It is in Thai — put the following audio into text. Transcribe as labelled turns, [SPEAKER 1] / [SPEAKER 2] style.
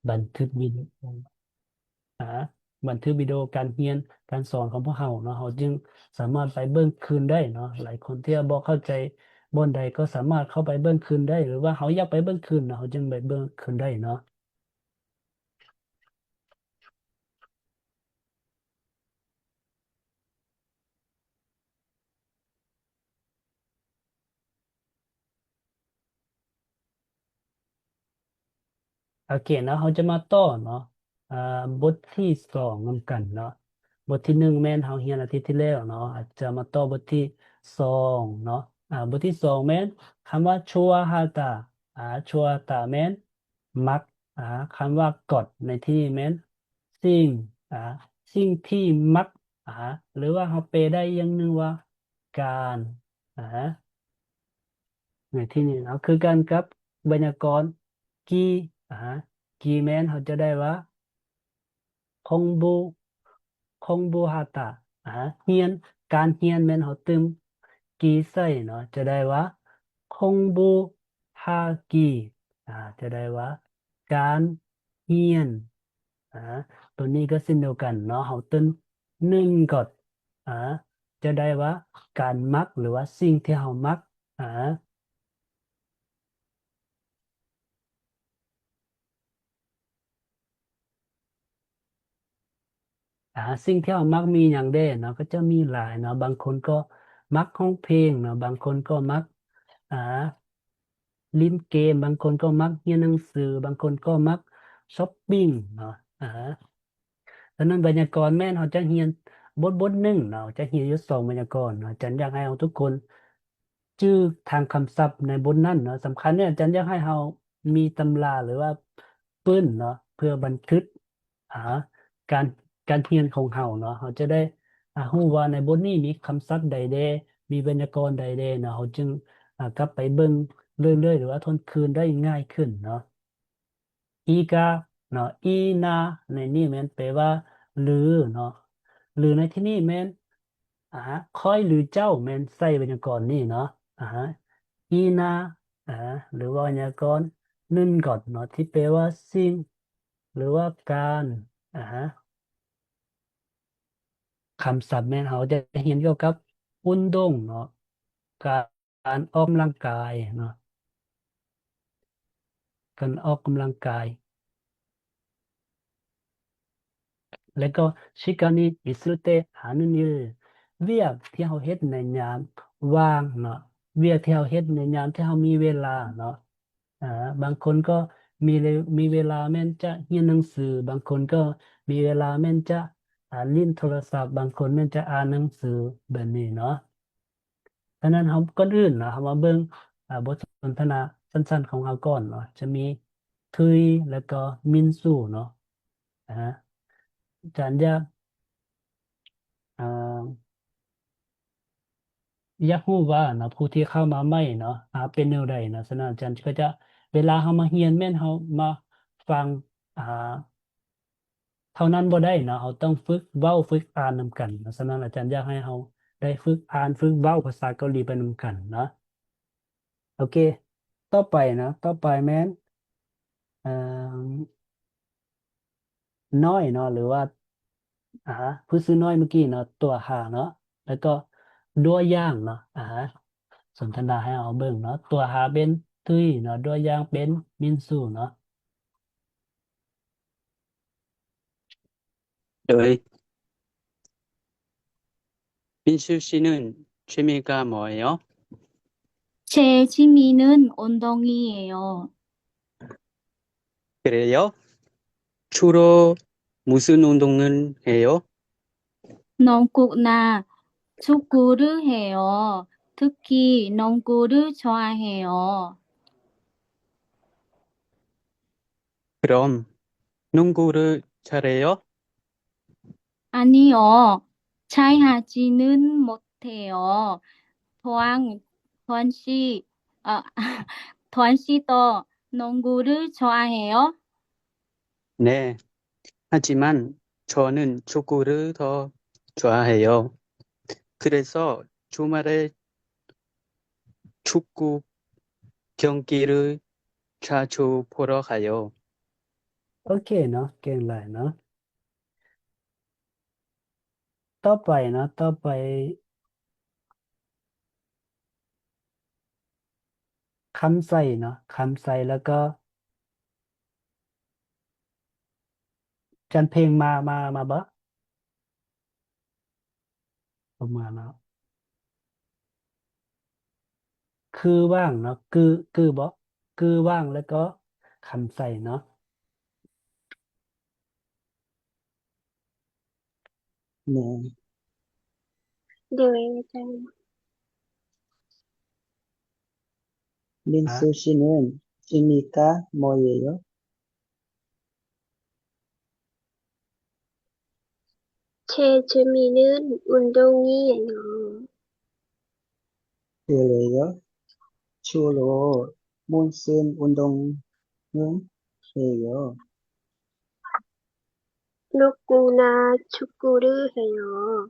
[SPEAKER 1] บันทึกวิดีโออ่าบันทึกวิดีโอการเรียนการสอนของพวกเราเนาะเราจึงสามารถไปเบิ่งคืนได้เนาะหลายคนที่บอกเข้าใจบนใดก็สามารถเข้าไปเบิ่งคืนได้หรือว่าเขาอยากไปเบิ่งคืนเนาะเขาจึงไปเบิ่งคืนได้เนาะ โอเคเนาะเขาจะมาต่อเนาะอ่าบทที่สองนำกันเนาะบทที่หนึ่งแม่นเขาเรียนอาทิตย์ที่แล้วเนาะอาจจะมาต่อบทที่สองเนาะบทที่สองแม่นคำว่าชัวฮาตาชัวตาแม่นมักอ่าคำว่ากดในที่นี้แม่นสิ่งอ่าสิ่งที่มักอ่าหรือว่าเขาเปลได้อย่างหนึ่งว่าการอ่า ในที่นี้เนาะคือการกับบรรยากรกีอ่ากีแมนเขาจะได้ว่าคงบูคงบูฮาตะอ่าเฮียนการเฮียนแมนเขาตึมกีใส่เนาะจะได้ว่าคงบูฮากีอ่าจะได้ว่าการเฮียนอ่าตัวนี้ก็เช่นเดียวกันเนาะเขาตึมหนึ่งก่อนอ่าจะได้ว่าการมักหรือว่าสิ่งที่เขามักอ่า สิ่งที่เรามักมีอย่างเด่นเนาะก็จะมีหลายเนาะบางคนก็มักห้องเพลงเนาะบางคนก็มักอ่าเล่นเกมบางคนก็มักเรียนหนังสือบางคนก็มักช้อปปิ้งเนาะดังนั้นไวยากรณ์แม่นเขาจะเรียนบทหนึ่งเนาะจะเรียนอยู่สองไวยากรณ์เนาะอาจารย์อยากให้เอาทุกคนชื่อทางคำศัพท์ในบทนั้นเนาะสำคัญเนี่ยอาจารย์อยากให้เรามีตำราหรือว่าปื้นเนาะเพื่อบันทึกอ่าการการเรียนของเราเนาะเขาจะได้รู้ว่าในบทนี้มีคำศัพท์ใดเดมีไวยากรณ์ใดเดเนาะเขาจึงกลับไปเบิ่งเรื่อยๆหรือว่าทวนคืนได้ง่ายขึ้นเนาะ อีกาเนาะอีนาในนี่แมันแปลว่าหรือเนาะหรือในที่นี่แมันคอยหรือเจ้าแมันใส่ไวยากรณ์นี่เนาะอ่าอีนาอ่าหรือว่าไวยากรณ์นึ่นก่อนเนาะที่แปลว่าสิ่งหรือว่าการอ่าคำศัพท์แม่นเขาจะเห็นเกี่ยวกับอุ่นดงเนาะการออกกำลังกายเนาะการออกกำลังกาย แล้วก็ชิกานีอิสุเตหานุนิลเวียกที่เราเฮ็ดในยามว่างเนาะเวียกที่เราเฮ็ดในยามที่เรามีเวลาเนาะอ่าบางคนก็มีเวลาแม่นจะเรียนหนังสือบางคนก็มีเวลาแม่นจะเล่นโทรศัพท์บางคนแม่นจะอ่านหนังสือแบบนี้เนาะดังนั้นเราก่อนอื่นเนาะเรามาเบิ่งบทสนทนาสั้นๆของเราก่อนเนาะจะมีทุยแล้วก็มินซูเนาะอ่าอาจารย์จะอ่า อยากรู้ว่าเนาะผู้ที่เข้ามาใหม่เนาะเป็นแนวใดเนาะฉะนั้นอาจารย์ก็จะเวลาเขามาเรียนแม่นเขามาฟังอ่าเท่านั้นบ่ได้เนาะเขาต้องฝึกเว้าฝึกอ่านนำกันเนาะฉะนั้นอาจารย์อยากให้เขาได้ฝึกอ่านฝึกเว้าภาษาเกาหลีไปนำกันเนาะโอเคต่อไปนะต่อไปแม่นเอ่อน้อยเนาะหรือว่าผู้ซื้อน้อยเมื่อกี้เนาะตัวหาเนาะแล้วก็ดัวย่างเนาะสนทนาให้เอาเบิ่งเนาะตัวหาเป็นตุยเนาะด้วยย่างเป็นมินซูเนาะ
[SPEAKER 2] 저희 민수 씨는 취미가 뭐예요?
[SPEAKER 3] 제 취미는 운동이에요.
[SPEAKER 2] 그래요? 주로 무슨 운동을 해요?
[SPEAKER 3] 농구나 축구를 해요. 특히 농구를 좋아해요.
[SPEAKER 2] 그럼 농구를 잘해요?
[SPEAKER 3] 아니요, 잘하지는 못해요. 도안, 도안 씨, 아, 도안 씨도 농구를 좋아해요?
[SPEAKER 2] 네, 하지만 저는 축구를 더 좋아해요. 그래서 주말에 축구 경기를 자주 보러 가요.
[SPEAKER 1] โอเคเนาะเก่งหลายเนาะต่อไปเนาะต่อไปคำใส่เนาะคำใส่แล้วก็จันเพลงมาบ่ประมาณเนาะคือว่างเนาะคือบ่คือว่างแล้วก็คำใส่เนาะ
[SPEAKER 2] 네. 민수 씨는 취미가 뭐예요?
[SPEAKER 4] 제 취미는 운동이에요.
[SPEAKER 2] 그래요? 주로 무슨 운동을 해요?
[SPEAKER 4] 누구나 축구를 해요.